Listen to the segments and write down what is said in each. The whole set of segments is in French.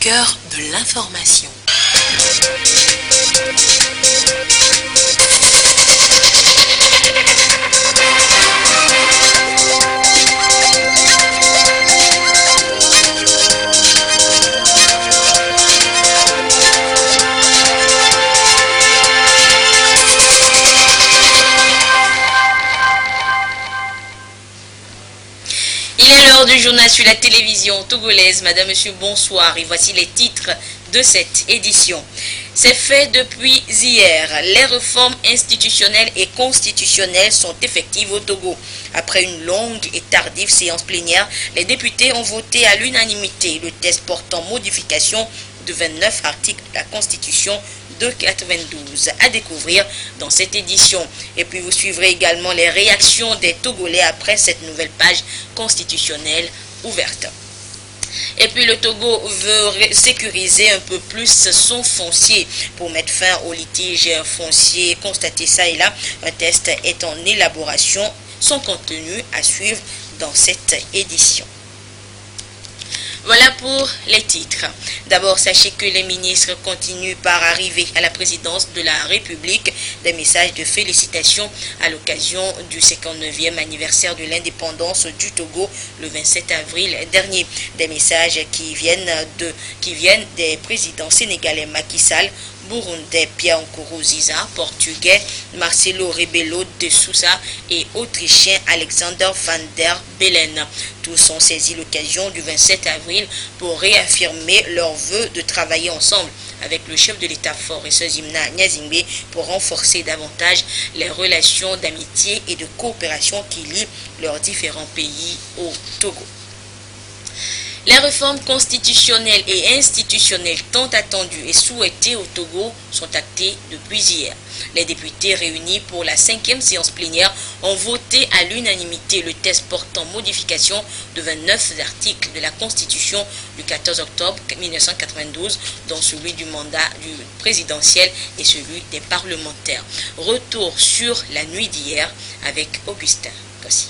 cœur de l'information. Il est l'heure du journal sur la télévision togolaise. Madame, Monsieur, bonsoir. Et voici les titres de cette édition. C'est fait depuis hier. Les réformes institutionnelles et constitutionnelles sont effectives au Togo. Après une longue et tardive séance plénière, les députés ont voté à l'unanimité le texte portant modification de 29 articles de la Constitution de 92 à découvrir dans cette édition. Et puis vous suivrez également les réactions des Togolais après cette nouvelle page constitutionnelle ouverte. Et puis le Togo veut sécuriser un peu plus son foncier pour mettre fin aux litiges fonciers constatés ça et là. Un test est en élaboration. Son contenu à suivre dans cette édition. Voilà pour les titres. D'abord, sachez que les ministres continuent par arriver à la présidence de la République. Des messages de félicitations à l'occasion du 59e anniversaire de l'indépendance du Togo le 27 avril dernier. Des messages qui viennent des présidents sénégalais Macky Sall, burundais Pierre Nkurunziza, portugais Marcelo Rebelo de Sousa et autrichien Alexander Van der Bellen. Tous ont saisi l'occasion du 27 avril pour réaffirmer leur vœu de travailler ensemble avec le chef de l'État fort et Zimna Nyazingbe pour renforcer davantage les relations d'amitié et de coopération qui lient leurs différents pays au Togo. Les réformes constitutionnelles et institutionnelles tant attendues et souhaitées au Togo sont actées depuis hier. Les députés réunis pour la 5e séance plénière ont voté à l'unanimité le texte portant modification de 29 articles de la Constitution du 14 octobre 1992, dont celui du mandat du présidentiel et celui des parlementaires. Retour sur la nuit d'hier avec Augustin Kossi.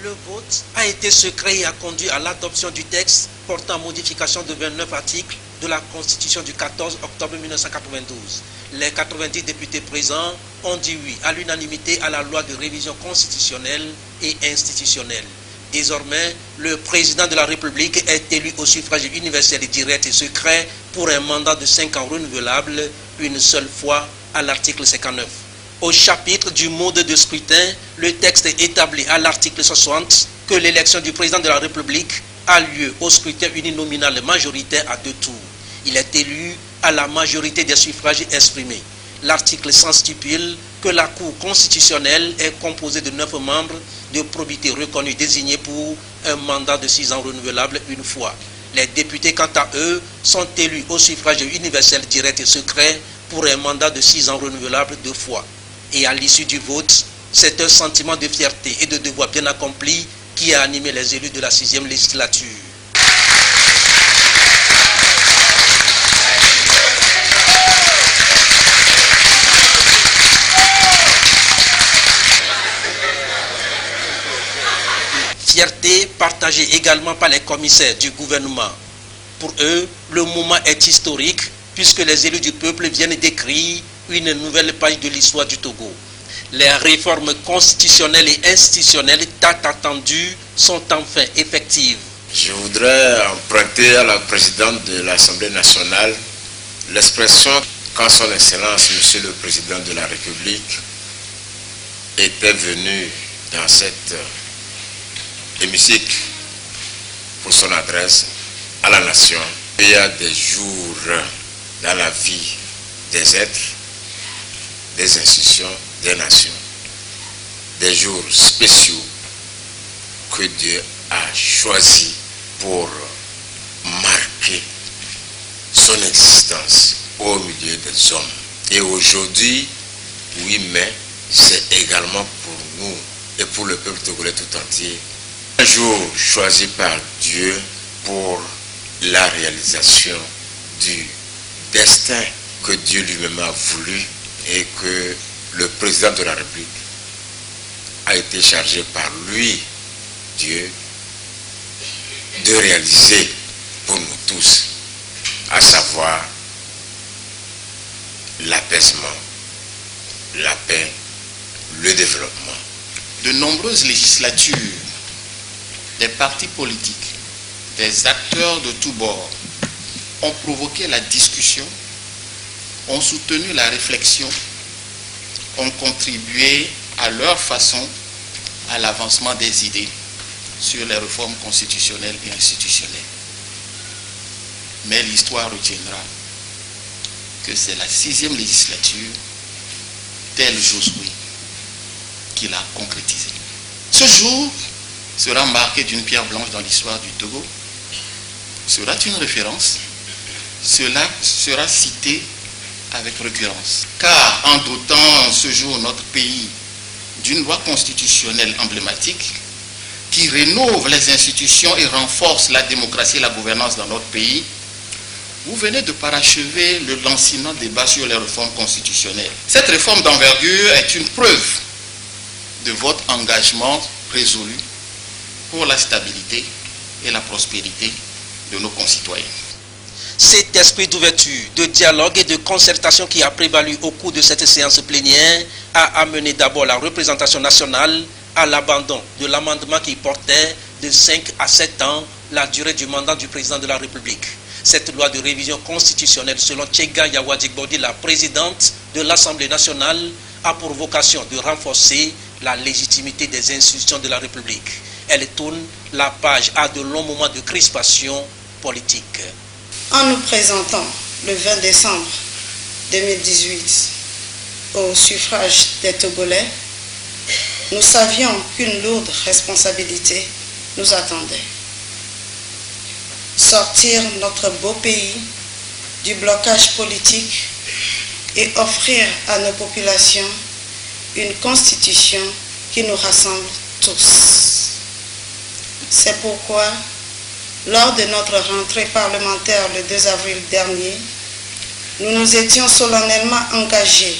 Le vote a été secret et a conduit à l'adoption du texte portant modification de 29 articles de la Constitution du 14 octobre 1992. Les 90 députés présents ont dit oui à l'unanimité à la loi de révision constitutionnelle et institutionnelle. Désormais, le président de la République est élu au suffrage universel direct et secret pour un mandat de 5 ans renouvelable une seule fois à l'article 59. Au chapitre du mode de scrutin, le texte établit à l'article 60 que l'élection du président de la République a lieu au scrutin uninominal majoritaire à 2 tours. Il est élu à la majorité des suffrages exprimés. L'article 100 stipule que la Cour constitutionnelle est composée de 9 membres de probité reconnus désignés pour un mandat de 6 ans renouvelable une fois. Les députés, quant à eux, sont élus au suffrage universel direct et secret pour un mandat de 6 ans renouvelable 2 fois. Et à l'issue du vote, c'est un sentiment de fierté et de devoir bien accompli qui a animé les élus de la 6e législature. Fierté partagée également par les commissaires du gouvernement. Pour eux, le moment est historique puisque les élus du peuple viennent d'écrire une nouvelle page de l'histoire du Togo. Les réformes constitutionnelles et institutionnelles tant attendues sont enfin effectives. Je voudrais emprunter à la présidente de l'Assemblée nationale l'expression quand son Excellence, Monsieur le Président de la République, était venu dans cet hémicycle pour son adresse à la nation. Il y a des jours dans la vie des êtres, des institutions, des nations, des jours spéciaux que Dieu a choisis pour marquer son existence au milieu des hommes. Et aujourd'hui, 8 mai, c'est également pour nous et pour le peuple togolais tout entier un jour choisi par Dieu pour la réalisation du destin que Dieu lui-même a voulu et que le président de la République a été chargé par lui, Dieu, de réaliser pour nous tous, à savoir l'apaisement, la paix, le développement. De nombreuses législatures, des partis politiques, des acteurs de tous bords ont provoqué la discussion, ont soutenu la réflexion, ont contribué à leur façon à l'avancement des idées sur les réformes constitutionnelles et institutionnelles. Mais l'histoire retiendra que c'est la 6e législature, tel Josué, qui l'a concrétisé. Ce jour sera marqué d'une pierre blanche dans l'histoire du Togo, sera une référence, cela sera cité avec récurrence. Car en dotant ce jour notre pays d'une loi constitutionnelle emblématique qui rénove les institutions et renforce la démocratie et la gouvernance dans notre pays, vous venez de parachever le lancinant débat sur les réformes constitutionnelles. Cette réforme d'envergure est une preuve de votre engagement résolu pour la stabilité et la prospérité de nos concitoyens. Cet esprit d'ouverture, de dialogue et de concertation qui a prévalu au cours de cette séance plénière a amené d'abord la représentation nationale à l'abandon de l'amendement qui portait de 5 à 7 ans la durée du mandat du président de la République. Cette loi de révision constitutionnelle, selon Tchega Yawadjigbodi, la présidente de l'Assemblée nationale, a pour vocation de renforcer la légitimité des institutions de la République. Elle tourne la page à de longs moments de crispation politique. En nous présentant le 20 décembre 2018 au suffrage des Togolais, nous savions qu'une lourde responsabilité nous attendait. Sortir notre beau pays du blocage politique et offrir à nos populations une constitution qui nous rassemble tous. C'est pourquoi, lors de notre rentrée parlementaire le 2 avril dernier, nous nous étions solennellement engagés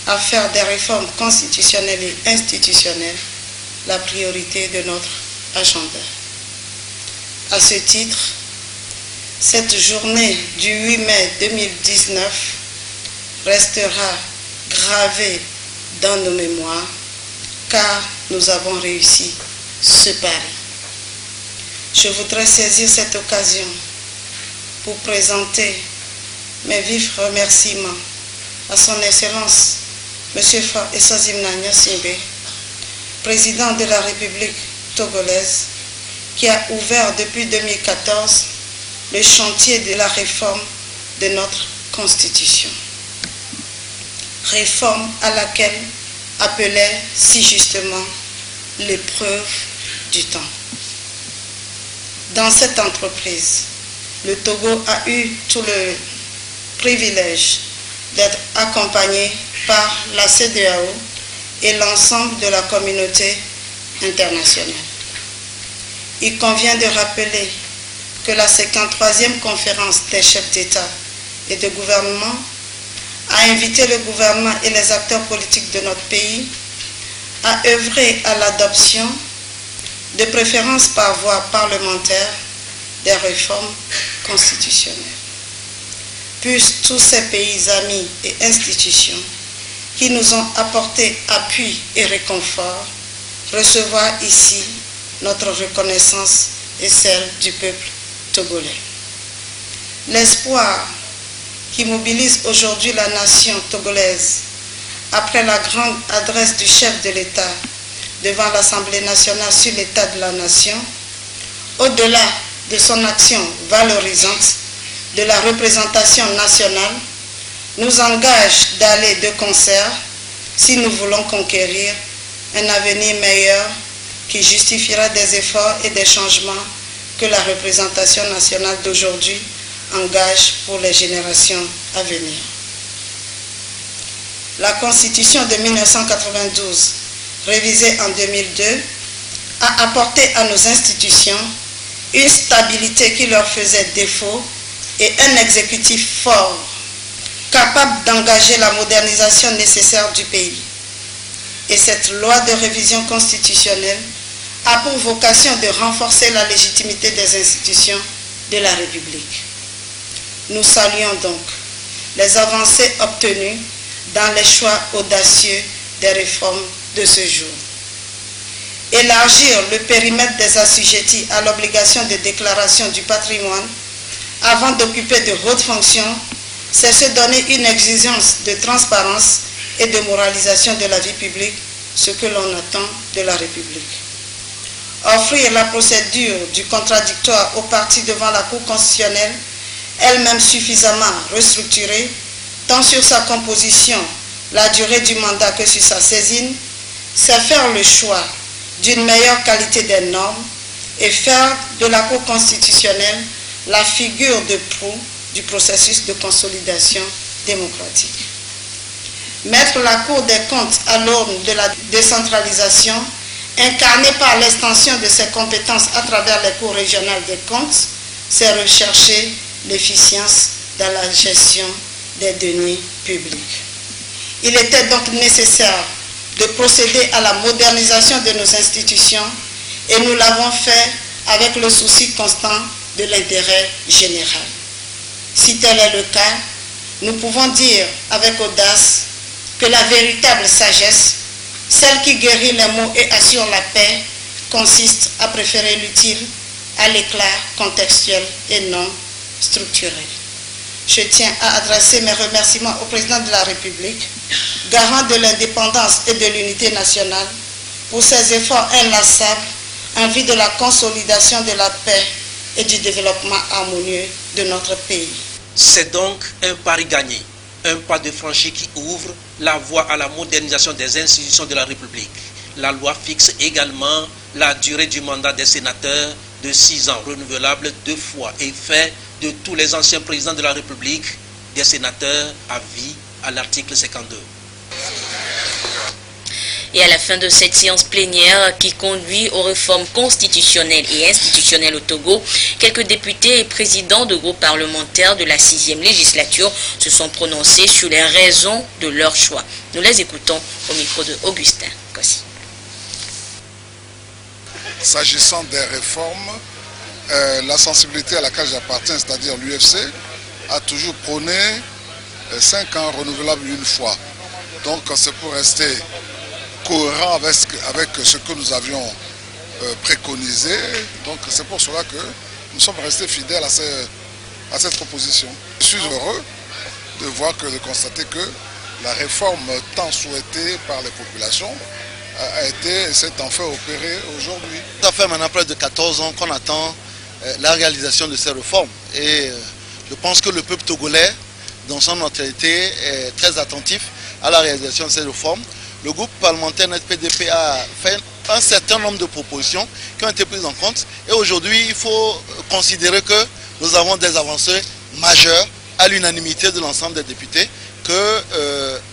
à faire des réformes constitutionnelles et institutionnelles la priorité de notre agenda. À ce titre, cette journée du 8 mai 2019 restera gravée dans nos mémoires car nous avons réussi ce pari. Je voudrais saisir cette occasion pour présenter mes vifs remerciements à son Excellence M. Essazimna Gnassingbé, président de la République togolaise, qui a ouvert depuis 2014 le chantier de la réforme de notre Constitution. Réforme à laquelle appelait si justement l'épreuve du temps. Dans cette entreprise, le Togo a eu tout le privilège d'être accompagné par la CEDEAO et l'ensemble de la communauté internationale. Il convient de rappeler que la 53e conférence des chefs d'État et de gouvernement a invité le gouvernement et les acteurs politiques de notre pays à œuvrer à l'adoption, de préférence par voie parlementaire, des réformes constitutionnelles. Puissent tous ces pays amis et institutions qui nous ont apporté appui et réconfort recevoir ici notre reconnaissance et celle du peuple togolais. L'espoir qui mobilise aujourd'hui la nation togolaise après la grande adresse du chef de l'État devant l'Assemblée nationale sur l'état de la nation, au-delà de son action valorisante de la représentation nationale, nous engage d'aller de concert si nous voulons conquérir un avenir meilleur qui justifiera des efforts et des changements que la représentation nationale d'aujourd'hui engage pour les générations à venir. La Constitution de 1992, révisée en 2002, a apporté à nos institutions une stabilité qui leur faisait défaut et un exécutif fort, capable d'engager la modernisation nécessaire du pays. Et cette loi de révision constitutionnelle a pour vocation de renforcer la légitimité des institutions de la République. Nous saluons donc les avancées obtenues dans les choix audacieux des réformes de ce jour. Élargir le périmètre des assujettis à l'obligation de déclaration du patrimoine avant d'occuper de hautes fonctions, c'est se donner une exigence de transparence et de moralisation de la vie publique, ce que l'on attend de la République. Offrir la procédure du contradictoire aux parties devant la Cour constitutionnelle, elle-même suffisamment restructurée, tant sur sa composition, la durée du mandat que sur sa saisine, c'est faire le choix d'une meilleure qualité des normes et faire de la Cour constitutionnelle la figure de proue du processus de consolidation démocratique. Mettre la Cour des comptes à l'aune de la décentralisation, incarnée par l'extension de ses compétences à travers les cours régionales des comptes, c'est rechercher l'efficience dans la gestion des deniers publics. Il était donc nécessaire de procéder à la modernisation de nos institutions et nous l'avons fait avec le souci constant de l'intérêt général. Si tel est le cas, nous pouvons dire avec audace que la véritable sagesse, celle qui guérit les maux et assure la paix, consiste à préférer l'utile à l'éclat contextuel et non structurel. Je tiens à adresser mes remerciements au président de la République, garant de l'indépendance et de l'unité nationale, pour ses efforts inlassables en vue de la consolidation de la paix et du développement harmonieux de notre pays. C'est donc un pari gagné, un pas de franchi qui ouvre la voie à la modernisation des institutions de la République. La loi fixe également la durée du mandat des sénateurs de 6 ans, renouvelable 2 fois, et fait de tous les anciens présidents de la République des sénateurs à vie à l'article 52. Et à la fin de cette séance plénière qui conduit aux réformes constitutionnelles et institutionnelles au Togo, quelques députés et présidents de groupes parlementaires de la 6e législature se sont prononcés sur les raisons de leur choix. Nous les écoutons au micro de Augustin Kossi. S'agissant des réformes, la sensibilité à laquelle j'appartiens, c'est-à-dire l'UFC, a toujours prôné 5 ans renouvelables une fois. Donc c'est pour rester cohérent avec ce que nous avions préconisé. Donc c'est pour cela que nous sommes restés fidèles à cette proposition. Je suis heureux de constater que la réforme tant souhaitée par les populations s'est enfin opérée aujourd'hui. Ça fait maintenant près de 14 ans qu'on attend la réalisation de ces réformes. Et je pense que le peuple togolais, dans son entièreté, est très attentif à la réalisation de ces réformes. Le groupe parlementaire NET-PDP a fait un certain nombre de propositions qui ont été prises en compte. Et aujourd'hui, il faut considérer que nous avons des avancées majeures à l'unanimité de l'ensemble des députés, que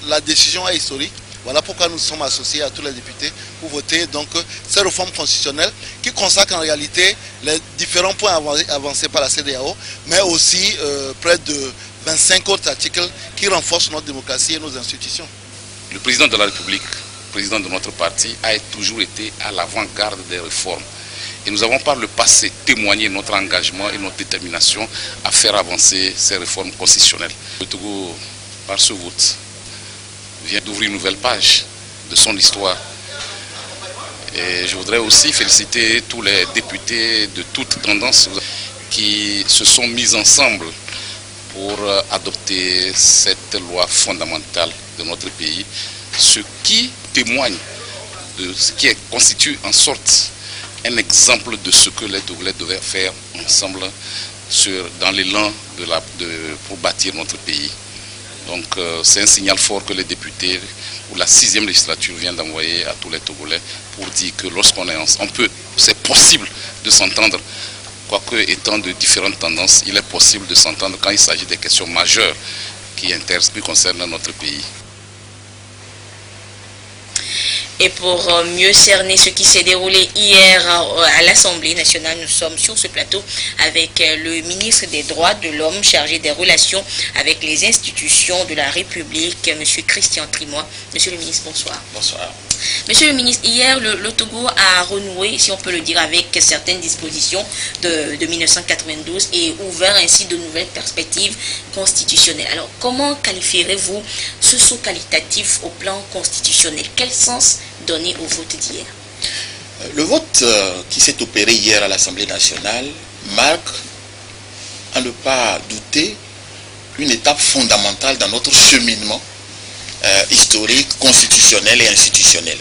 la décision est historique. Voilà pourquoi nous sommes associés à tous les députés pour voter donc ces réformes constitutionnelles qui consacrent en réalité les différents points avancés par la CEDEAO, mais aussi près de 25 autres articles qui renforcent notre démocratie et nos institutions. Le président de la République, président de notre parti, a toujours été à l'avant-garde des réformes. Et nous avons par le passé témoigné notre engagement et notre détermination à faire avancer ces réformes constitutionnelles. Le Togo, par ce vote, vient d'ouvrir une nouvelle page de son histoire. Et je voudrais aussi féliciter tous les députés de toutes tendances qui se sont mis ensemble pour adopter cette loi fondamentale de notre pays, ce qui témoigne de ce qui constitue en sorte un exemple de ce que les Togolais devaient faire ensemble dans l'élan pour bâtir notre pays. Donc c'est un signal fort que les députés ou la 6e législature vient d'envoyer à tous les Togolais pour dire que lorsqu'on est ensemble, c'est possible de s'entendre. Quoique étant de différentes tendances, il est possible de s'entendre quand il s'agit des questions majeures qui concernent notre pays. Et pour mieux cerner ce qui s'est déroulé hier à l'Assemblée nationale, nous sommes sur ce plateau avec le ministre des Droits de l'Homme chargé des relations avec les institutions de la République, M. Christian Trimois. Monsieur le ministre, bonsoir. Bonsoir. Monsieur le ministre, hier, le Togo a renoué, si on peut le dire, avec certaines dispositions de 1992 et ouvert ainsi de nouvelles perspectives constitutionnelles. Alors, comment qualifierez-vous ce saut qualitatif au plan constitutionnel? Quel sens donner au vote d'hier? Le vote qui s'est opéré hier à l'Assemblée nationale marque, à ne pas douter, une étape fondamentale dans notre cheminement historique, constitutionnel et institutionnel.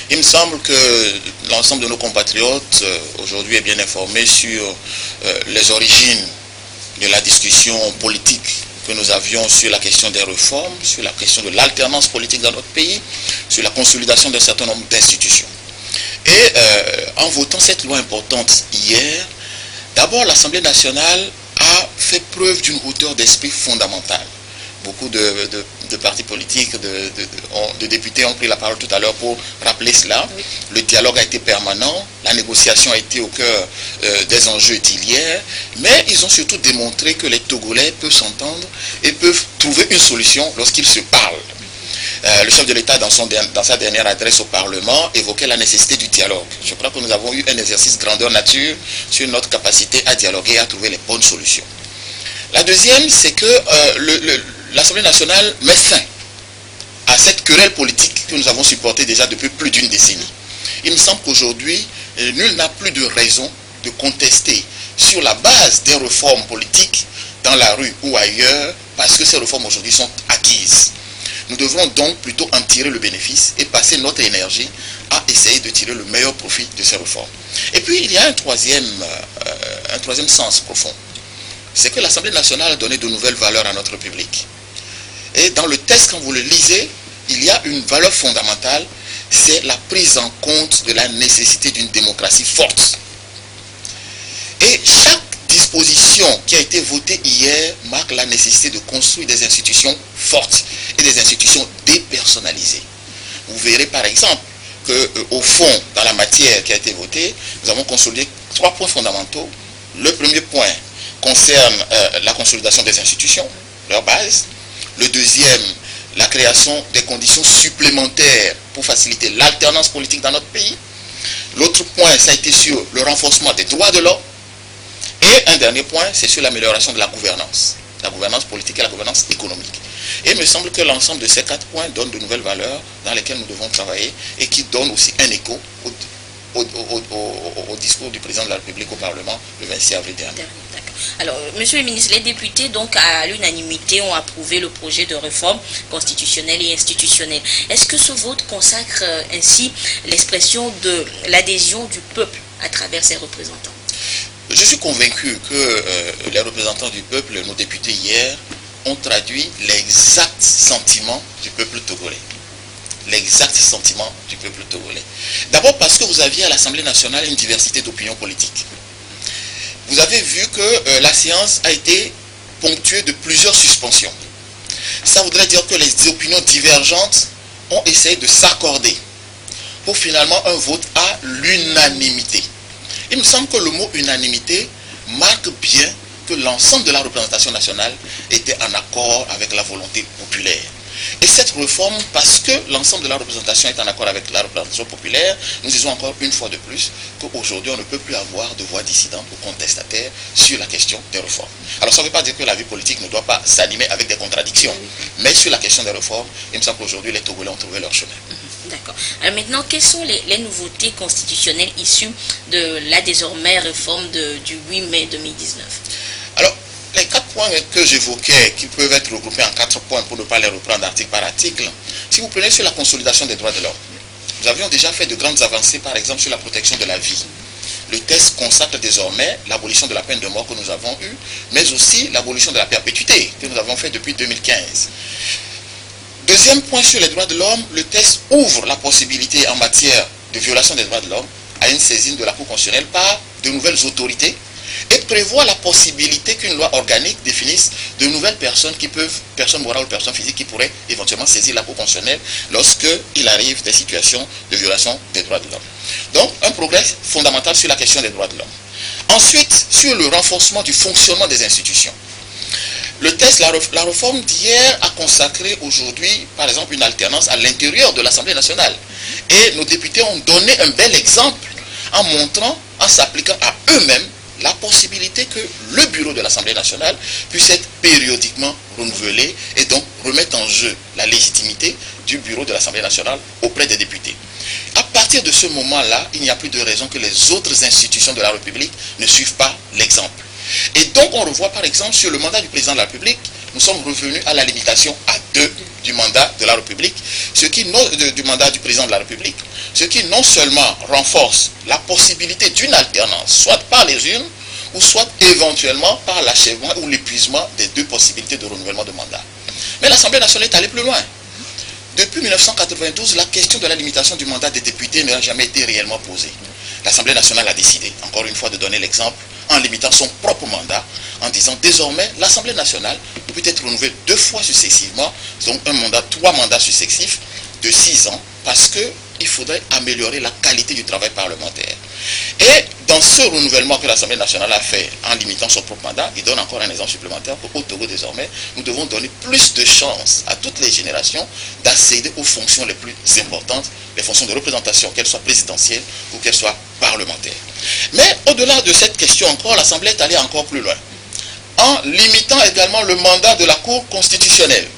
Il me semble que l'ensemble de nos compatriotes aujourd'hui est bien informé sur les origines de la discussion politique que nous avions sur la question des réformes, sur la question de l'alternance politique dans notre pays, sur la consolidation d'un certain nombre d'institutions. Et en votant cette loi importante hier, d'abord l'Assemblée nationale a fait preuve d'une hauteur d'esprit fondamentale. Beaucoup de partis politiques, de députés ont pris la parole tout à l'heure pour rappeler cela. Oui. Le dialogue a été permanent, la négociation a été au cœur des enjeux utiliers, mais ils ont surtout démontré que les Togolais peuvent s'entendre et peuvent trouver une solution lorsqu'ils se parlent. Le chef de l'État, dans sa dernière adresse au Parlement, évoquait la nécessité du dialogue. Je crois que nous avons eu un exercice grandeur nature sur notre capacité à dialoguer et à trouver les bonnes solutions. La deuxième, c'est que l'Assemblée nationale met fin à cette querelle politique que nous avons supportée déjà depuis plus d'une décennie. Il me semble qu'aujourd'hui, nul n'a plus de raison de contester sur la base des réformes politiques dans la rue ou ailleurs, parce que ces réformes aujourd'hui sont acquises. Nous devrons donc plutôt en tirer le bénéfice et passer notre énergie à essayer de tirer le meilleur profit de ces réformes. Et puis, il y a un troisième sens profond. C'est que l'Assemblée nationale a donné de nouvelles valeurs à notre République. Et dans le texte, quand vous le lisez, il y a une valeur fondamentale, c'est la prise en compte de la nécessité d'une démocratie forte. Et chaque disposition qui a été votée hier marque la nécessité de construire des institutions fortes et des institutions dépersonnalisées. Vous verrez par exemple qu'au fond, dans la matière qui a été votée, nous avons consolidé 3 points fondamentaux. Le premier point concerne la consolidation des institutions, leur base. Le deuxième, la création des conditions supplémentaires pour faciliter l'alternance politique dans notre pays. L'autre point, ça a été sur le renforcement des droits de l'homme. Et un dernier point, c'est sur l'amélioration de la gouvernance politique et la gouvernance économique. Et il me semble que l'ensemble de ces 4 points donnent de nouvelles valeurs dans lesquelles nous devons travailler et qui donnent aussi un écho au discours du président de la République au Parlement le 26 avril dernier. Alors, monsieur le ministre, les députés, donc, à l'unanimité, ont approuvé le projet de réforme constitutionnelle et institutionnelle. Est-ce que ce vote consacre ainsi l'expression de l'adhésion du peuple à travers ses représentants? Je suis convaincu que les représentants du peuple, nos députés hier, ont traduit l'exact sentiment du peuple togolais. L'exact sentiment du peuple togolais. D'abord parce que vous aviez à l'Assemblée nationale une diversité d'opinions politiques. Vous avez vu que la séance a été ponctuée de plusieurs suspensions. Ça voudrait dire que les opinions divergentes ont essayé de s'accorder pour finalement un vote à l'unanimité. Il me semble que le mot unanimité marque bien que l'ensemble de la représentation nationale était en accord avec la volonté populaire. Et cette réforme, parce que l'ensemble de la représentation est en accord avec la représentation populaire, nous disons encore une fois de plus qu'aujourd'hui on ne peut plus avoir de voix dissidentes ou contestataires sur la question des réformes. Alors ça ne veut pas dire que la vie politique ne doit pas s'animer avec des contradictions, mais sur la question des réformes, il me semble qu'aujourd'hui les Togolais ont trouvé leur chemin. D'accord. Alors maintenant, quelles sont les nouveautés constitutionnelles issues de la désormais réforme du 8 mai 2019? Alors, les 4 points que j'évoquais, qui peuvent être regroupés en 4 points pour ne pas les reprendre article par article, si vous prenez sur la consolidation des droits de l'homme, nous avions déjà fait de grandes avancées, par exemple sur la protection de la vie. Le texte consacre désormais l'abolition de la peine de mort que nous avons eue, mais aussi l'abolition de la perpétuité que nous avons fait depuis 2015. Deuxième point sur les droits de l'homme, le texte ouvre la possibilité en matière de violation des droits de l'homme à une saisine de la Cour constitutionnelle par de nouvelles autorités et prévoit la possibilité qu'une loi organique définisse de nouvelles personnes qui peuvent, personnes morales ou personnes physiques qui pourraient éventuellement saisir la Cour constitutionnelle lorsqu'il arrive des situations de violation des droits de l'homme. Donc, un progrès fondamental sur la question des droits de l'homme. Ensuite, sur le renforcement du fonctionnement des institutions. Le texte, la réforme d'hier a consacré aujourd'hui, par exemple, une alternance à l'intérieur de l'Assemblée nationale. Et nos députés ont donné un bel exemple en montrant, en s'appliquant à eux-mêmes, la possibilité que le bureau de l'Assemblée nationale puisse être périodiquement renouvelé et donc remettre en jeu la légitimité du bureau de l'Assemblée nationale auprès des députés. À partir de ce moment-là, il n'y a plus de raison que les autres institutions de la République ne suivent pas l'exemple. Et donc on revoit par exemple sur le mandat du président de la République, nous sommes revenus à la limitation à 2 du mandat de la République, du mandat du président de la République, ce qui non seulement renforce la possibilité d'une alternance, soit par les urnes, ou soit éventuellement par l'achèvement ou l'épuisement des 2 possibilités de renouvellement de mandat. Mais l'Assemblée nationale est allée plus loin. Depuis 1992, la question de la limitation du mandat des députés n'a jamais été réellement posée. L'Assemblée nationale a décidé, encore une fois, de donner l'exemple en limitant son propre mandat, en disant désormais l'Assemblée nationale peut être renouvelée 2 fois successivement, donc 3 mandats successifs de 6 ans, parce qu'il faudrait améliorer la qualité du travail parlementaire. Et dans ce renouvellement que l'Assemblée nationale a fait en limitant son propre mandat, il donne encore un exemple supplémentaire qu'au Togo désormais, nous devons donner plus de chances à toutes les générations d'accéder aux fonctions les plus importantes, les fonctions de représentation, qu'elles soient présidentielles ou qu'elles soient parlementaires. Mais au-delà de cette question encore, l'Assemblée est allée encore plus loin, en limitant également le mandat de la Cour constitutionnelle.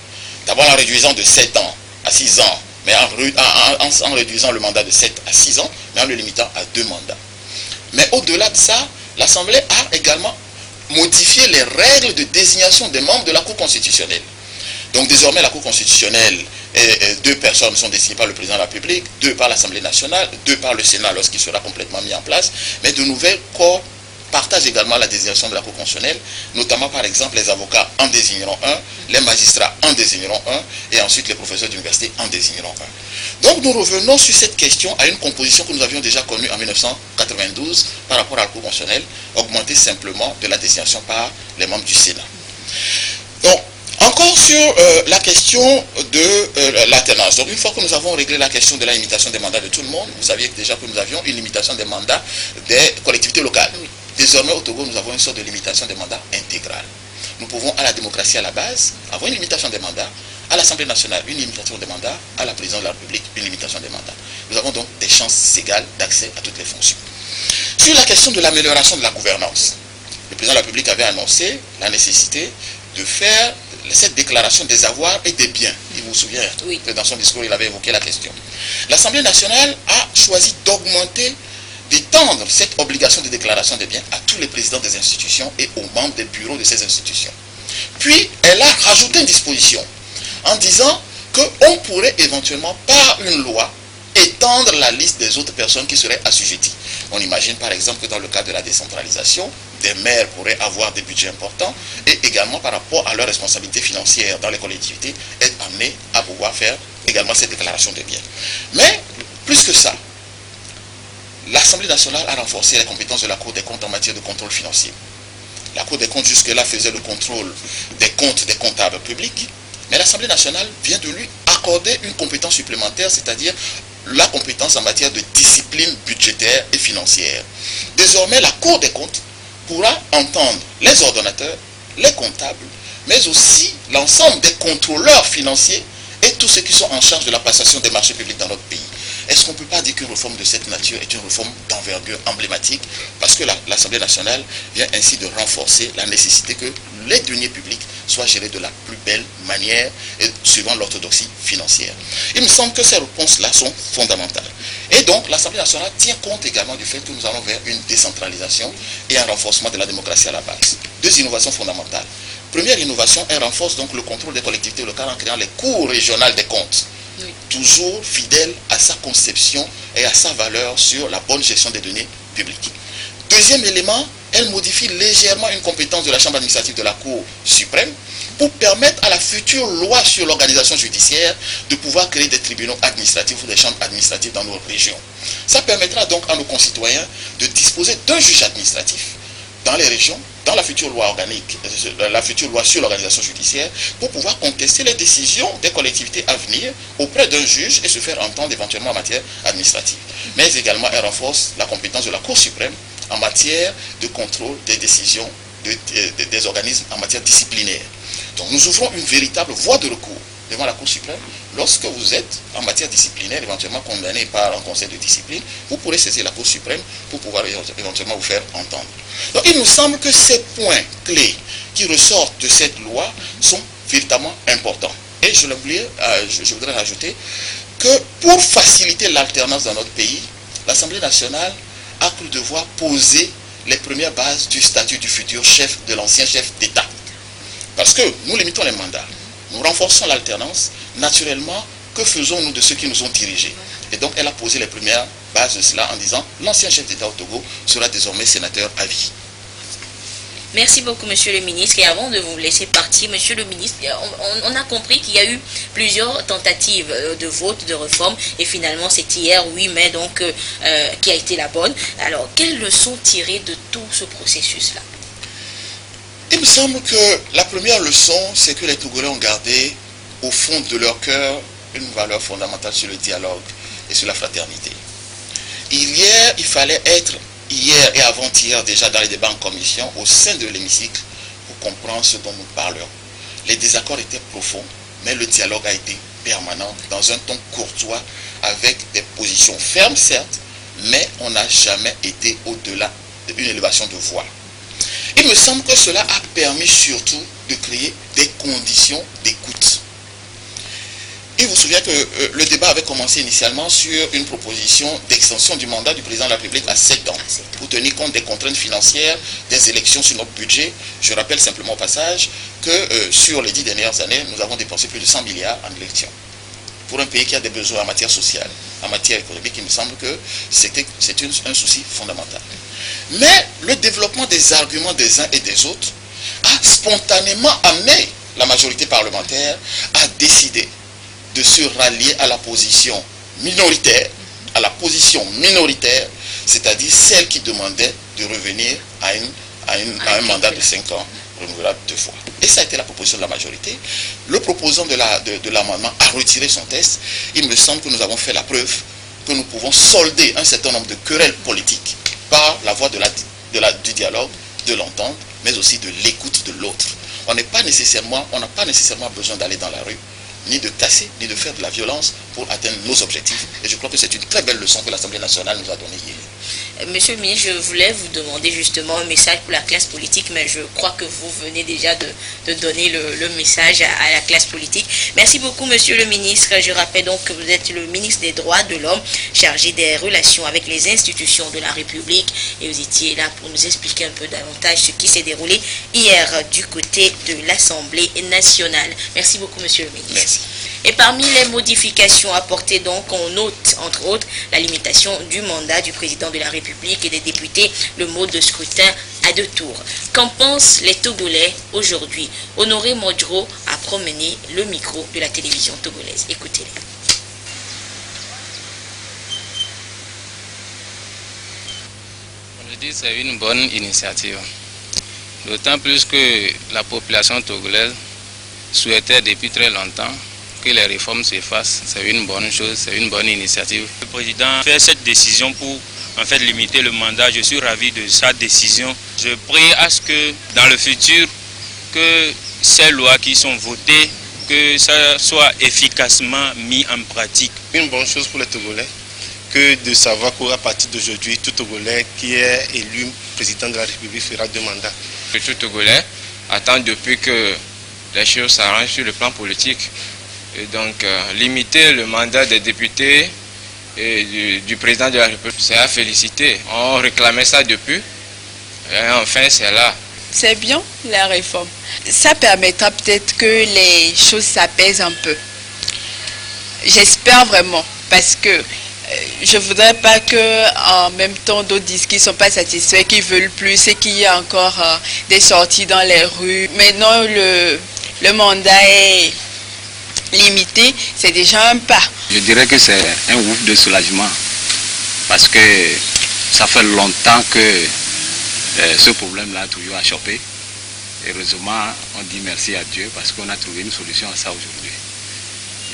D'abord en réduisant de 7 ans à 6 ans, mais en réduisant le mandat de 7 à 6 ans, mais en le limitant à 2 mandats. Mais au-delà de ça, l'Assemblée a également modifié les règles de désignation des membres de la Cour constitutionnelle. Donc désormais, la Cour constitutionnelle, 2 personnes sont désignées par le président de la République, 2 par l'Assemblée nationale, 2 par le Sénat lorsqu'il sera complètement mis en place, mais de nouvelles corps partagent également la désignation de la Cour constitutionnelle, notamment par exemple les avocats en désigneront un, les magistrats en désigneront un, et ensuite les professeurs d'université en désigneront un. Donc nous revenons sur cette question à une composition que nous avions déjà connue en 1992 par rapport à la Cour constitutionnelle, augmentée simplement de la désignation par les membres du Sénat. Donc, encore sur la question de l'alternance. Donc une fois que nous avons réglé la question de la limitation des mandats de tout le monde, vous saviez déjà que nous avions une limitation des mandats des collectivités locales. Désormais au Togo, nous avons une sorte de limitation des mandats intégrale. Nous pouvons à la démocratie à la base avoir une limitation des mandats, à l'Assemblée nationale une limitation des mandats, à la présidence de la République une limitation des mandats. Nous avons donc des chances égales d'accès à toutes les fonctions. Sur la question de l'amélioration de la gouvernance, le président de la République avait annoncé la nécessité de faire cette déclaration des avoirs et des biens. Il vous souvient que dans son discours, il avait évoqué la question. L'Assemblée nationale a choisi d'augmenter, d'étendre cette obligation de déclaration des biens à tous les présidents des institutions et aux membres des bureaux de ces institutions. Puis, elle a rajouté une disposition en disant qu'on pourrait éventuellement, par une loi, étendre la liste des autres personnes qui seraient assujetties. On imagine par exemple que dans le cadre de la décentralisation, des maires pourraient avoir des budgets importants et également par rapport à leurs responsabilités financières dans les collectivités, être amenés à pouvoir faire également cette déclaration de biens. Mais, plus que ça, l'Assemblée nationale a renforcé les compétences de la Cour des comptes en matière de contrôle financier. La Cour des comptes jusque-là faisait le contrôle des comptes des comptables publics, mais l'Assemblée nationale vient de lui accorder une compétence supplémentaire, c'est-à-dire la compétence en matière de discipline budgétaire et financière. Désormais, la Cour des comptes pourra entendre les ordonnateurs, les comptables, mais aussi l'ensemble des contrôleurs financiers et tous ceux qui sont en charge de la passation des marchés publics dans notre pays. Est-ce qu'on ne peut pas dire qu'une réforme de cette nature est une réforme d'envergure emblématique? Parce que l'Assemblée nationale vient ainsi de renforcer la nécessité que les deniers publics soient gérés de la plus belle manière et suivant l'orthodoxie financière. Il me semble que ces réponses-là sont fondamentales. Et donc, l'Assemblée nationale tient compte également du fait que nous allons vers une décentralisation et un renforcement de la démocratie à la base. 2 innovations fondamentales. Première innovation, elle renforce donc le contrôle des collectivités locales en créant les cours régionales des comptes. Oui. Toujours fidèle à sa conception et à sa valeur sur la bonne gestion des données publiques. Deuxième élément, elle modifie légèrement une compétence de la Chambre administrative de la Cour suprême pour permettre à la future loi sur l'organisation judiciaire de pouvoir créer des tribunaux administratifs ou des chambres administratives dans nos régions. Ça permettra donc à nos concitoyens de disposer d'un juge administratif dans les régions, dans la future loi organique, la future loi sur l'organisation judiciaire, pour pouvoir contester les décisions des collectivités à venir auprès d'un juge et se faire entendre éventuellement en matière administrative. Mais également, elle renforce la compétence de la Cour suprême en matière de contrôle des décisions des organismes en matière disciplinaire. Donc nous ouvrons une véritable voie de recours devant la Cour suprême. Lorsque vous êtes en matière disciplinaire, éventuellement condamné par un conseil de discipline, vous pourrez saisir la Cour suprême pour pouvoir éventuellement vous faire entendre. Donc il nous semble que ces points clés qui ressortent de cette loi sont véritablement importants. Et je voudrais rajouter que pour faciliter l'alternance dans notre pays, l'Assemblée nationale a cru devoir poser les premières bases du statut du futur chef, de l'ancien chef d'État. Parce que nous limitons les mandats, nous renforçons l'alternance. Naturellement, que faisons-nous de ceux qui nous ont dirigés? Et donc elle a posé les premières bases de cela en disant l'ancien chef d'État au Togo sera désormais sénateur à vie. Merci beaucoup, monsieur le ministre. Et avant de vous laisser partir, monsieur le ministre, on a compris qu'il y a eu plusieurs tentatives de vote, de réforme, et finalement c'est hier, 8 mai, donc, qui a été la bonne. Alors, quelles leçons tirer de tout ce processus-là? Il me semble que la première leçon, c'est que les Togolais ont gardé au fond de leur cœur une valeur fondamentale sur le dialogue et sur la fraternité. Hier, il fallait être, hier et avant-hier déjà dans les débats en commission, au sein de l'hémicycle, pour comprendre ce dont nous parlons. Les désaccords étaient profonds, mais le dialogue a été permanent, dans un ton courtois, avec des positions fermes, certes, mais on n'a jamais été au-delà d'une élévation de voix. Il me semble que cela a permis surtout de créer des conditions d'écoute. Il vous souvient que le débat avait commencé initialement sur une proposition d'extension du mandat du président de la République à 7 ans, pour tenir compte des contraintes financières, des élections sur notre budget. Je rappelle simplement au passage que sur les 10 dernières années, nous avons dépensé plus de 100 milliards en élections. Pour un pays qui a des besoins en matière sociale, en matière économique, il me semble que c'est un souci fondamental. Mais le développement des arguments des uns et des autres a spontanément amené la majorité parlementaire à décider de se rallier à la position minoritaire, c'est-à-dire celle qui demandait de revenir à un mandat de 5 ans renouvelable 2 fois. Et ça a été la proposition de la majorité. Le proposant de l'amendement a retiré son texte. Il me semble que nous avons fait la preuve que nous pouvons solder un certain nombre de querelles politiques par la voie du dialogue, de l'entente, mais aussi de l'écoute de l'autre. On n'a pas nécessairement besoin d'aller dans la rue, ni de casser, ni de faire de la violence pour atteindre nos objectifs. Et je crois que c'est une très belle leçon que l'Assemblée nationale nous a donnée hier. Monsieur le ministre, je voulais vous demander justement un message pour la classe politique, mais je crois que vous venez déjà de donner le message à la classe politique. Merci beaucoup, monsieur le ministre. Je rappelle donc que vous êtes le ministre des Droits de l'Homme, chargé des relations avec les institutions de la République, et vous étiez là pour nous expliquer un peu davantage ce qui s'est déroulé hier du côté de l'Assemblée nationale. Merci beaucoup, monsieur le ministre. Merci. Et parmi les modifications apportées donc, on note entre autres la limitation du mandat du président de la République et des députés, le mode de scrutin à 2 tours. Qu'en pensent les Togolais aujourd'hui? Honoré Modjro a promené le micro de la télévision togolaise. Écoutez-les. Je dis que c'est une bonne initiative. D'autant plus que la population togolaise souhaitait depuis très longtemps que les réformes se fassent. C'est une bonne chose, c'est une bonne initiative. Le président fait cette décision pour en fait limiter le mandat. Je suis ravi de sa décision. Je prie à ce que dans le futur, que ces lois qui sont votées, que ça soit efficacement mis en pratique. Une bonne chose pour les Togolais que de savoir qu'à partir d'aujourd'hui, tout Togolais qui est élu président de la République fera 2 mandats. Tout Togolais attend depuis que les choses s'arrangent sur le plan politique. Et donc, limiter le mandat des députés et du président de la République, c'est à féliciter. On réclamait ça depuis, et enfin c'est là. C'est bien la réforme. Ça permettra peut-être que les choses s'apaisent un peu. J'espère vraiment, parce que je ne voudrais pas qu'en même temps d'autres disent qu'ils ne sont pas satisfaits, qu'ils veulent plus et qu'il y a encore des sorties dans les rues. Maintenant, le mandat est limité, c'est déjà un pas. Je dirais que c'est un ouf de soulagement parce que ça fait longtemps que ce problème-là a toujours achoppé. Heureusement, on dit merci à Dieu parce qu'on a trouvé une solution à ça aujourd'hui.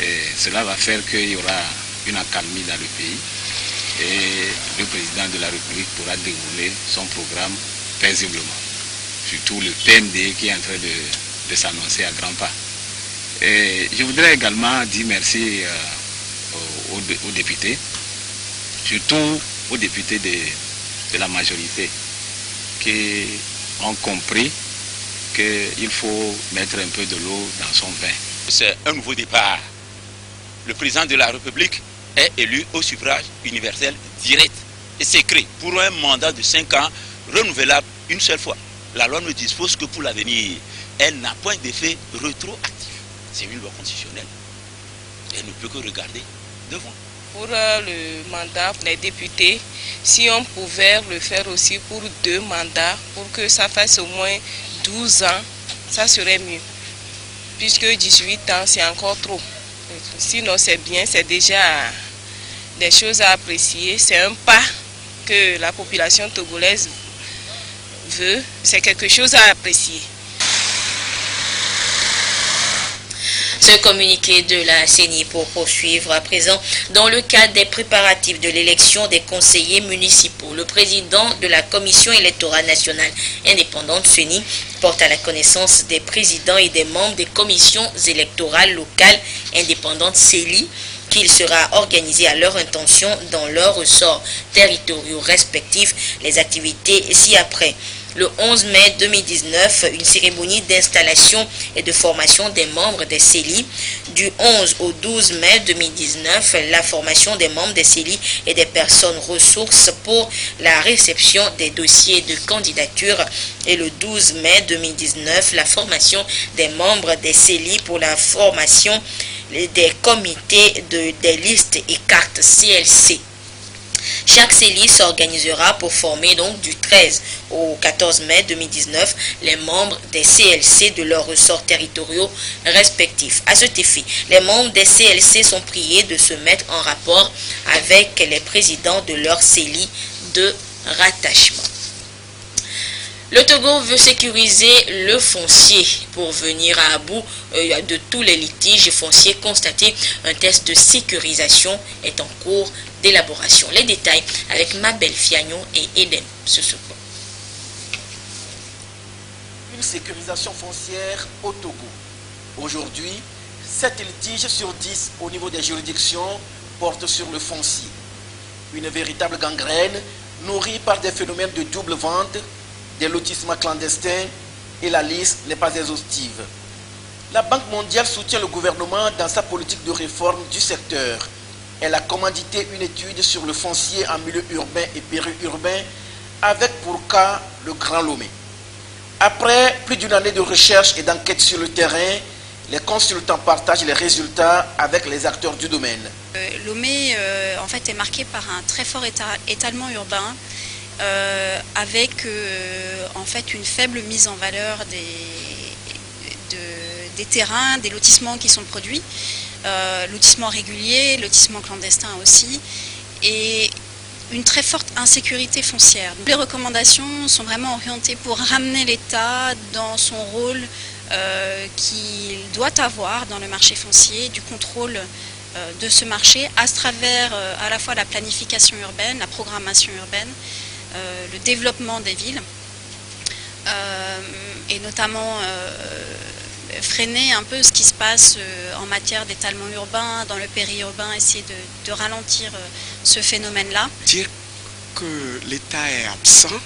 Et cela va faire qu'il y aura une accalmie dans le pays et le président de la République pourra dérouler son programme paisiblement. Surtout le PMD qui est en train de s'annoncer à grands pas. Et je voudrais également dire merci aux députés, surtout aux députés de la majorité qui ont compris qu'il faut mettre un peu de l'eau dans son vin. C'est un nouveau départ. Le président de la République est élu au suffrage universel direct et secret pour un mandat de 5 ans renouvelable une seule fois. La loi ne dispose que pour l'avenir. Elle n'a point d'effet rétroactif. C'est une loi constitutionnelle. Elle ne peut que regarder devant. Pour le mandat des députés, si on pouvait le faire aussi pour 2 mandats, pour que ça fasse au moins 12 ans, ça serait mieux. Puisque 18 ans, c'est encore trop. Sinon, c'est bien, c'est déjà des choses à apprécier. C'est un pas que la population togolaise veut. C'est quelque chose à apprécier. Ce communiqué de la CENI pour poursuivre à présent dans le cadre des préparatifs de l'élection des conseillers municipaux. Le président de la Commission électorale nationale indépendante CENI porte à la connaissance des présidents et des membres des commissions électorales locales indépendantes CELI qu'il sera organisé à leur intention dans leurs ressorts territoriaux respectifs les activités ci-après. Le 11 mai 2019, une cérémonie d'installation et de formation des membres des CELI. Du 11 au 12 mai 2019, la formation des membres des CELI et des personnes ressources pour la réception des dossiers de candidature. Et le 12 mai 2019, la formation des membres des CELI pour la formation des comités des listes et cartes CLC. Chaque CELI s'organisera pour former donc du 13 au 14 mai 2019 les membres des CLC de leurs ressorts territoriaux respectifs. À cet effet, les membres des CLC sont priés de se mettre en rapport avec les présidents de leur CELI de rattachement. Le Togo veut sécuriser le foncier pour venir à bout de tous les litiges fonciers constatés. Un test de sécurisation est en cours d'élaboration. Les détails avec Mabel Fiagnon et Eden Sissoko. Une sécurisation foncière au Togo. Aujourd'hui, 7 litiges sur 10 au niveau des juridictions portent sur le foncier. Une véritable gangrène nourrie par des phénomènes de double vente, des lotissements clandestins et la liste n'est pas exhaustive. La Banque mondiale soutient le gouvernement dans sa politique de réforme du secteur. Elle a commandité une étude sur le foncier en milieu urbain et périurbain avec pour cas le Grand Lomé. Après plus d'une année de recherche et d'enquête sur le terrain, les consultants partagent les résultats avec les acteurs du domaine. Lomé en fait est marqué par un très fort étalement urbain avec en fait une faible mise en valeur des terrains, des lotissements qui sont produits, lotissement régulier, lotissement clandestin aussi, et une très forte insécurité foncière. Les recommandations sont vraiment orientées pour ramener l'État dans son rôle qu'il doit avoir dans le marché foncier, du contrôle de ce marché à travers à la fois la planification urbaine, la programmation urbaine, le développement des villes et notamment freiner un peu ce qui se passe en matière d'étalement urbain, dans le périurbain, essayer de ralentir ce phénomène-là. Dire que l'État est absent,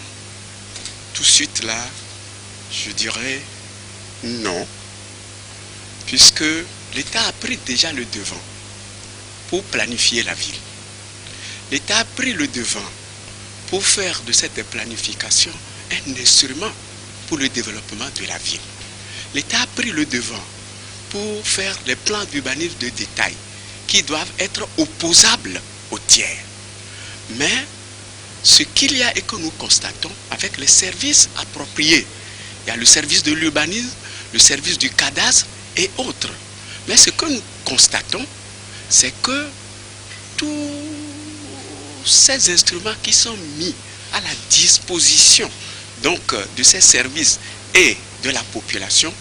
tout de suite là, je dirais non, puisque l'État a pris déjà le devant pour planifier la ville. L'État a pris le devant pour faire de cette planification un instrument pour le développement de la ville. L'État a pris le devant pour faire les plans d'urbanisme de détail qui doivent être opposables aux tiers. Mais ce qu'il y a et que nous constatons avec les services appropriés, il y a le service de l'urbanisme, le service du cadastre et autres. Mais ce que nous constatons, c'est que tous ces instruments qui sont mis à la disposition donc de ces services et de la population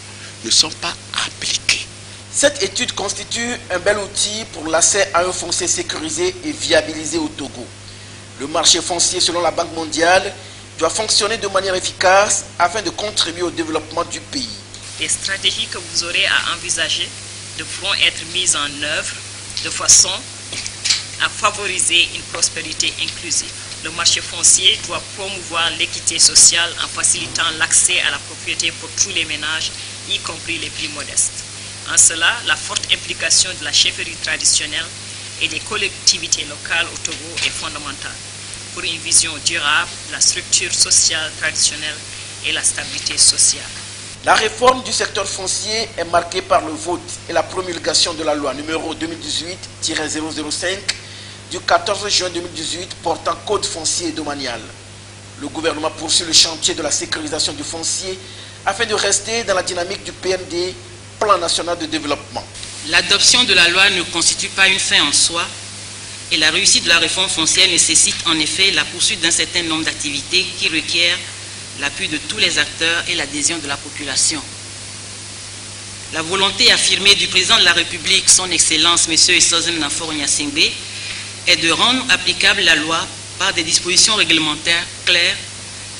ne sont pas appliqués. Cette étude constitue un bel outil pour l'accès à un foncier sécurisé et viabilisé au Togo. Le marché foncier, selon la Banque mondiale, doit fonctionner de manière efficace afin de contribuer au développement du pays. Les stratégies que vous aurez à envisager devront être mises en œuvre de façon à favoriser une prospérité inclusive. Le marché foncier doit promouvoir l'équité sociale en facilitant l'accès à la propriété pour tous les ménages, y compris les plus modestes. En cela, la forte implication de la chefferie traditionnelle et des collectivités locales au Togo est fondamentale pour une vision durable de la structure sociale traditionnelle et la stabilité sociale. La réforme du secteur foncier est marquée par le vote et la promulgation de la loi numéro 2018-005 du 14 juin 2018 portant code foncier et domanial. Le gouvernement poursuit le chantier de la sécurisation du foncier afin de rester dans la dynamique du PND, Plan national de développement. L'adoption de la loi ne constitue pas une fin en soi et la réussite de la réforme foncière nécessite en effet la poursuite d'un certain nombre d'activités qui requièrent l'appui de tous les acteurs et l'adhésion de la population. La volonté affirmée du président de la République, son Excellence M. Essozen Nafor Nyasingbe, est de rendre applicable la loi par des dispositions réglementaires claires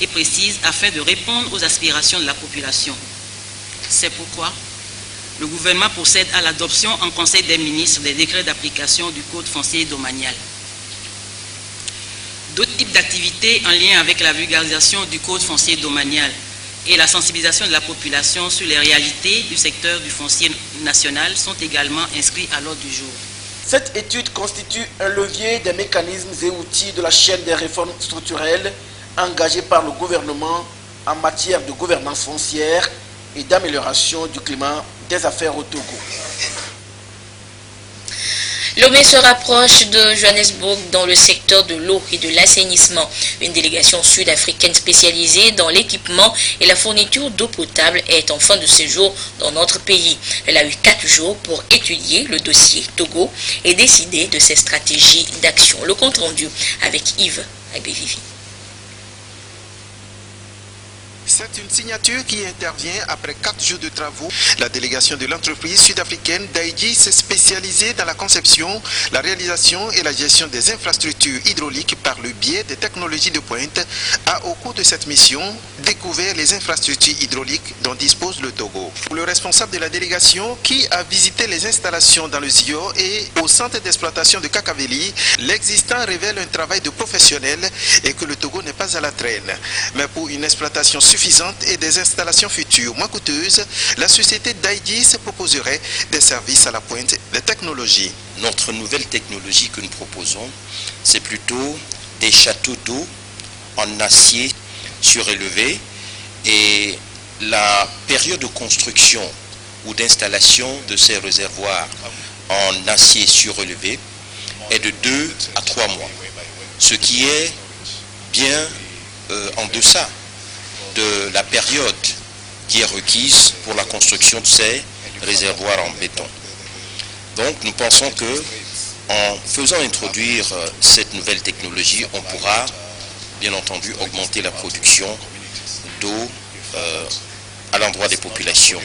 et précises afin de répondre aux aspirations de la population. C'est pourquoi le gouvernement procède à l'adoption en Conseil des ministres des décrets d'application du Code foncier domanial. D'autres types d'activités en lien avec la vulgarisation du Code foncier domanial et la sensibilisation de la population sur les réalités du secteur du foncier national sont également inscrits à l'ordre du jour. Cette étude constitue un levier des mécanismes et outils de la chaîne des réformes structurelles engagées par le gouvernement en matière de gouvernance foncière et d'amélioration du climat des affaires au Togo. Lomé se rapproche de Johannesburg dans le secteur de l'eau et de l'assainissement. Une délégation sud-africaine spécialisée dans l'équipement et la fourniture d'eau potable est en fin de séjour dans notre pays. Elle a eu 4 jours pour étudier le dossier Togo et décider de ses stratégies d'action. Le compte rendu avec Yves Agbévivi. C'est une signature qui intervient après 4 jours de travaux. La délégation de l'entreprise sud-africaine Daigis s'est spécialisée dans la conception, la réalisation et la gestion des infrastructures hydrauliques par le biais des technologies de pointe, a au cours de cette mission découvert les infrastructures hydrauliques dont dispose le Togo. Pour le responsable de la délégation qui a visité les installations dans le ZIO et au centre d'exploitation de Kakaveli, l'existant révèle un travail de professionnel et que le Togo n'est pas à la traîne. Mais pour une exploitation suffisante et des installations futures moins coûteuses, la société Daigis proposerait des services à la pointe des technologies. Notre nouvelle technologie que nous proposons, c'est plutôt des châteaux d'eau en acier surélevé, et la période de construction ou d'installation de ces réservoirs en acier surélevé est de 2 à 3 mois, ce qui est bien en deçà de la période qui est requise pour la construction de ces réservoirs en béton. Donc nous pensons que en faisant introduire cette nouvelle technologie, on pourra bien entendu augmenter la production d'eau à l'endroit des populations.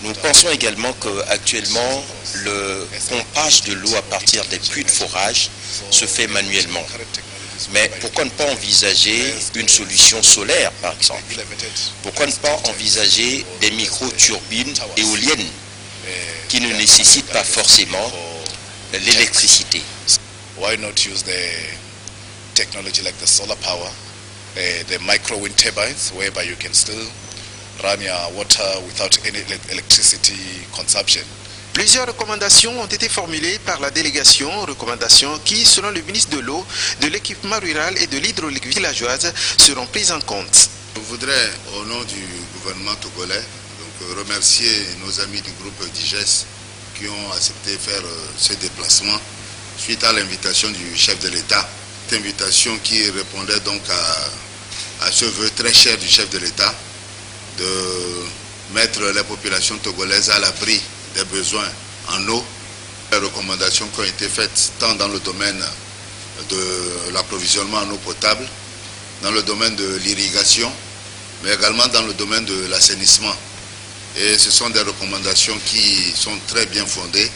Nous pensons également qu'actuellement le pompage de l'eau à partir des puits de forage se fait manuellement. Mais pourquoi ne pas envisager une solution solaire, par exemple? Pourquoi ne pas envisager des micro-turbines éoliennes qui ne nécessitent pas forcément l'électricité? Why not use the technology like the solar power, the micro-wind turbines, whereby you can still run your water without any electricity consumption? Plusieurs recommandations ont été formulées par la délégation, recommandations qui, selon le ministre de l'eau, de l'équipement rural et de l'hydraulique villageoise, seront prises en compte. Je voudrais, au nom du gouvernement togolais, remercier nos amis du groupe DIGES qui ont accepté de faire ce déplacement suite à l'invitation du chef de l'État. Cette invitation qui répondait donc à ce vœu très cher du chef de l'État de mettre les populations togolaises à l'abri des besoins en eau. Les recommandations qui ont été faites tant dans le domaine de l'approvisionnement en eau potable, dans le domaine de l'irrigation mais également dans le domaine de l'assainissement. Et ce sont des recommandations qui sont très bien fondées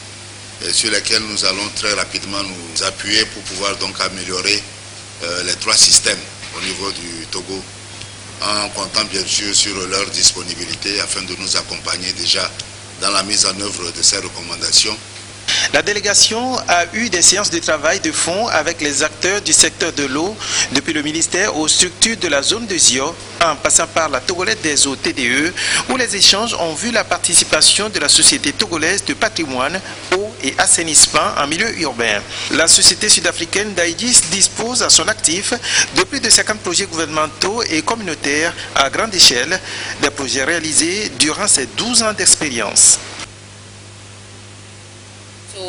et sur lesquelles nous allons très rapidement nous appuyer pour pouvoir donc améliorer les 3 systèmes au niveau du Togo, en comptant bien sûr sur leur disponibilité afin de nous accompagner déjà dans la mise en œuvre de ces recommandations. La délégation a eu des séances de travail de fond avec les acteurs du secteur de l'eau, depuis le ministère aux structures de la zone de Zio, en passant par la Togolaise des eaux TDE, où les échanges ont vu la participation de la Société togolaise de patrimoine, eau et assainissement en milieu urbain. La société sud-africaine d'Aegis dispose à son actif de plus de 50 projets gouvernementaux et communautaires à grande échelle, des projets réalisés durant ces 12 ans d'expérience.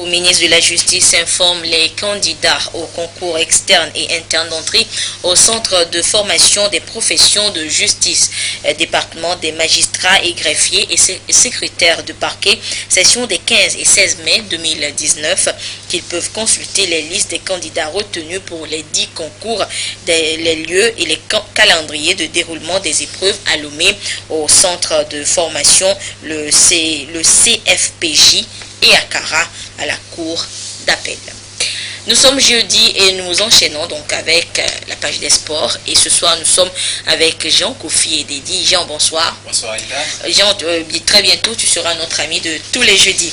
Le ministre de la Justice informe les candidats au concours externe et interne d'entrée au centre de formation des professions de justice, département des magistrats et greffiers et secrétaires de parquet, session des 15 et 16 mai 2019, qu'ils peuvent consulter les listes des candidats retenus pour les 10 concours, les lieux et les calendriers de déroulement des épreuves à Lomé au centre de formation, le CFPJ et à Kara, à la cour d'appel. Nous sommes jeudi et nous enchaînons donc avec la page des sports. Et ce soir, nous sommes avec Jean Kofi et Dédi. Jean, bonsoir. Bonsoir, Ida. Jean, très bientôt, tu seras notre ami de tous les jeudis.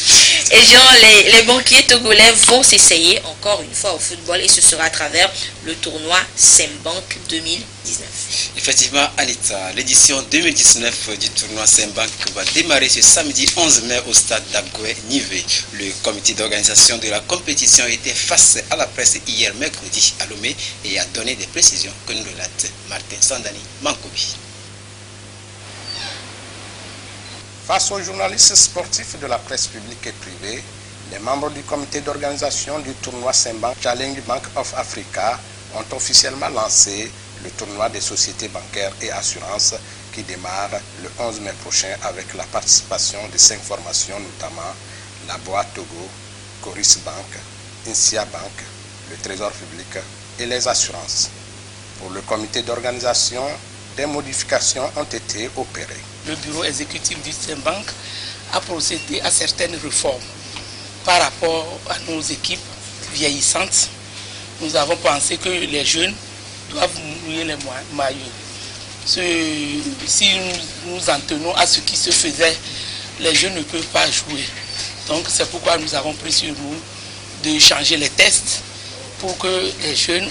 Et Jean, les banquiers togolais vont s'essayer encore une fois au football et ce sera à travers le tournoi Sembank 2019. Effectivement, Anita, l'édition 2019 du tournoi Sembank va démarrer ce samedi 11 mai au stade d'Agoué-Nivé. Le comité d'organisation de la compétition était face à la presse hier mercredi à Lomé et a donné des précisions que nous relate Martin Sandani Mankobi. Face aux journalistes sportifs de la presse publique et privée, les membres du comité d'organisation du tournoi Sembank Challenge Bank of Africa ont officiellement lancé le tournoi des sociétés bancaires et assurances qui démarre le 11 mai prochain avec la participation de 5 formations, notamment la Boa Togo, Coris Bank, Insia Bank, le Trésor public et les assurances. Pour le comité d'organisation, des modifications ont été opérées. Le bureau exécutif du Sembank a procédé à certaines réformes par rapport à nos équipes vieillissantes. Nous avons pensé que les jeunes doivent mouiller les maillots. Si nous nous en tenons à ce qui se faisait, les jeunes ne peuvent pas jouer. Donc c'est pourquoi nous avons pris sur nous de changer les tests pour que les jeunes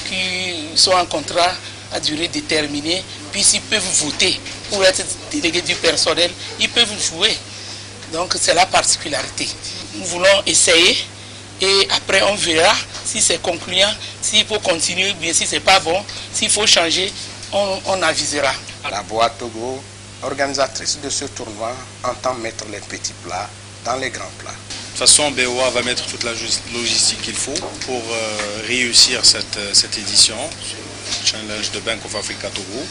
qui sont en contrat à durée déterminée, puissent ils peuvent voter pour être délégués du personnel, ils peuvent jouer. Donc c'est la particularité. Nous voulons essayer et après on verra si c'est concluant, s'il faut continuer, bien si c'est pas bon, s'il faut changer, on avisera. La Boa Togo, organisatrice de ce tournoi, entend mettre les petits plats dans les grands plats. De toute façon, BOA va mettre toute la logistique qu'il faut pour réussir cette édition, Challenge de Bank of Africa Togo.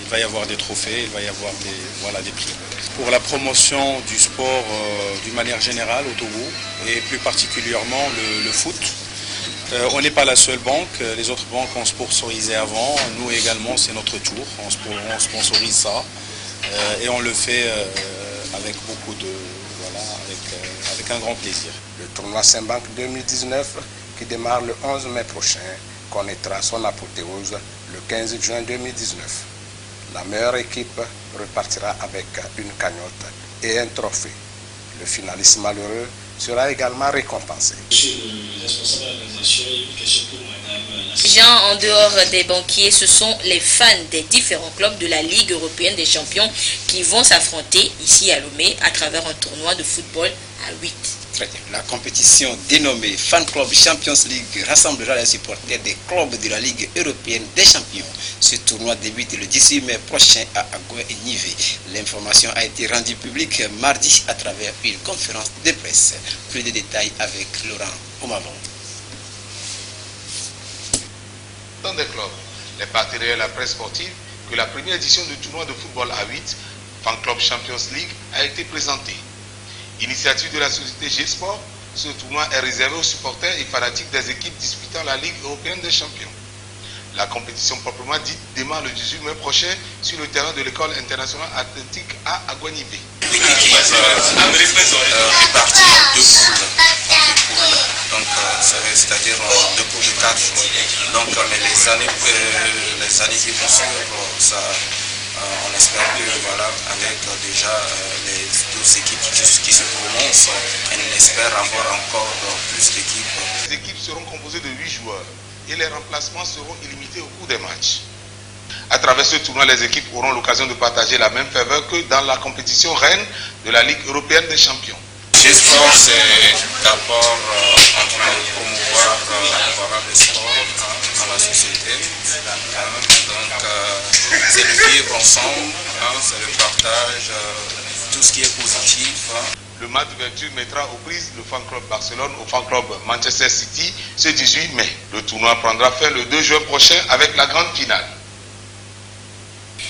Il va y avoir des trophées, il va y avoir des prix. Pour la promotion du sport d'une manière générale au Togo, et plus particulièrement le foot. On n'est pas la seule banque, les autres banques ont sponsorisé avant, nous également c'est notre tour, on sponsorise ça et on le fait avec beaucoup de, avec un grand plaisir. Le tournoi Sembank 2019 qui démarre le 11 mai prochain connaîtra son apothéose le 15 juin 2019. La meilleure équipe repartira avec une cagnotte et un trophée. Le finaliste malheureux sera également récompensé. Jean, en dehors des banquiers, ce sont les fans des différents clubs de la Ligue européenne des champions qui vont s'affronter ici à Lomé à travers un tournoi de football à 8. Très bien. La compétition dénommée Fan Club Champions League rassemblera les supporters des clubs de la Ligue européenne des champions. Ce tournoi débute le 18 mai prochain à Agoué-Nivé. L'information a été rendue publique mardi à travers une conférence de presse. Plus de détails avec Laurent Omavon. Dans des clubs, les partenaires et la presse sportive, que la première édition du tournoi de football à 8, Fan Club Champions League, a été présentée. Initiative de la société G-Sport, ce tournoi est réservé aux supporters et fanatiques des équipes disputant la Ligue européenne des champions. La compétition proprement dite démarre le 18 mai prochain sur le terrain de l'école internationale athlétique à Aguanibé. L'équipe répartie en deux poules. Donc, c'est-à-dire deux poules de 4 jours. Donc, mais les années qui vont suivre, on espère que voilà, avec déjà les 12 équipes qui se prononcent, on espère avoir encore plus d'équipes. Les équipes seront composées de 8 joueurs et les remplacements seront illimités au cours des matchs. À travers ce tournoi, les équipes auront l'occasion de partager la même faveur que dans la compétition reine de la Ligue européenne des champions. G-Sport, c'est d'abord en train de promouvoir le sport dans la société. Donc, c'est le vivre ensemble, c'est le partage, tout ce qui est positif. Le match d'ouverture mettra aux prises le fan club Barcelone au fan club Manchester City ce 18 mai. Le tournoi prendra fin le 2 juin prochain avec la grande finale.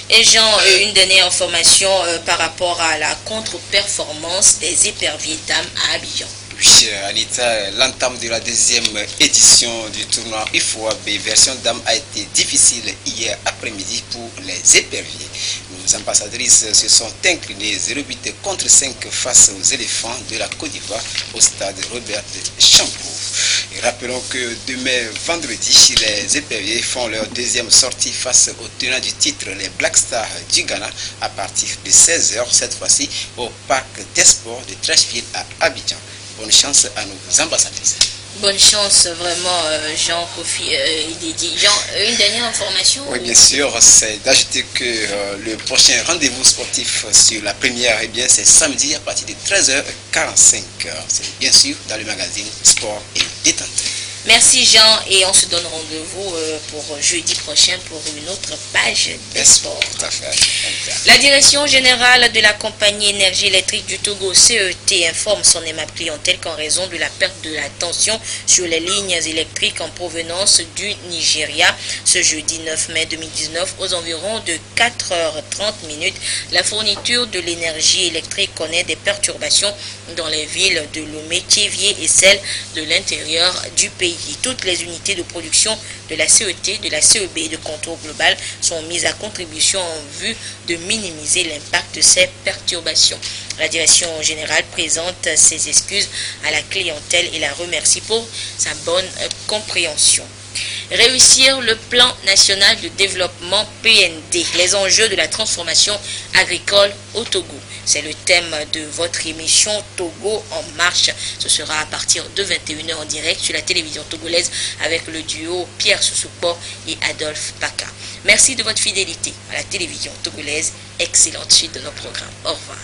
Et Jean, une dernière information par rapport à la contre-performance des éperviers dames à Abidjan. Oui, Anita, l'entame de la deuxième édition du tournoi IFOAB version dame a été difficile hier après-midi pour les éperviers. Nos ambassadrices se sont inclinées 0,8 contre 5 face aux éléphants de la Côte d'Ivoire au stade Robert Champoux. Et rappelons que demain vendredi, les éperviers font leur deuxième sortie face aux tenants du titre, les Black Stars du Ghana, à partir de 16 h cette fois-ci au parc des sports de Trècheville à Abidjan. Bonne chance à nos ambassadrices. Bonne chance vraiment Jean Kofi Idedi. Jean, une dernière information? Oui, bien sûr, c'est d'ajouter que le prochain rendez-vous sportif sur la première, eh bien, c'est samedi à partir de 13h45. C'est bien sûr dans le magazine Sport et Détente. Merci Jean et on se donne rendez-vous pour jeudi prochain pour une autre page des sports. Tout à fait. La direction générale de la compagnie énergie électrique du Togo CET informe son aimable clientèle qu'en raison de la perte de la tension sur les lignes électriques en provenance du Nigeria, ce jeudi 9 mai 2019 aux environs de 4h30, la fourniture de l'énergie électrique connaît des perturbations dans les villes de Lomé, Thiévié et celles de l'intérieur du pays. Toutes les unités de production de la CET, de la CEB et de contrôle global sont mises à contribution en vue de minimiser l'impact de ces perturbations. La direction générale présente ses excuses à la clientèle et la remercie pour sa bonne compréhension. Réussir le plan national de développement PND, les enjeux de la transformation agricole au Togo. C'est le thème de votre émission Togo en marche. Ce sera à partir de 21 h en direct sur la télévision togolaise avec le duo Pierre Sousoupo et Adolphe Baka. Merci de votre fidélité à la télévision togolaise. Excellente suite de nos programmes. Au revoir.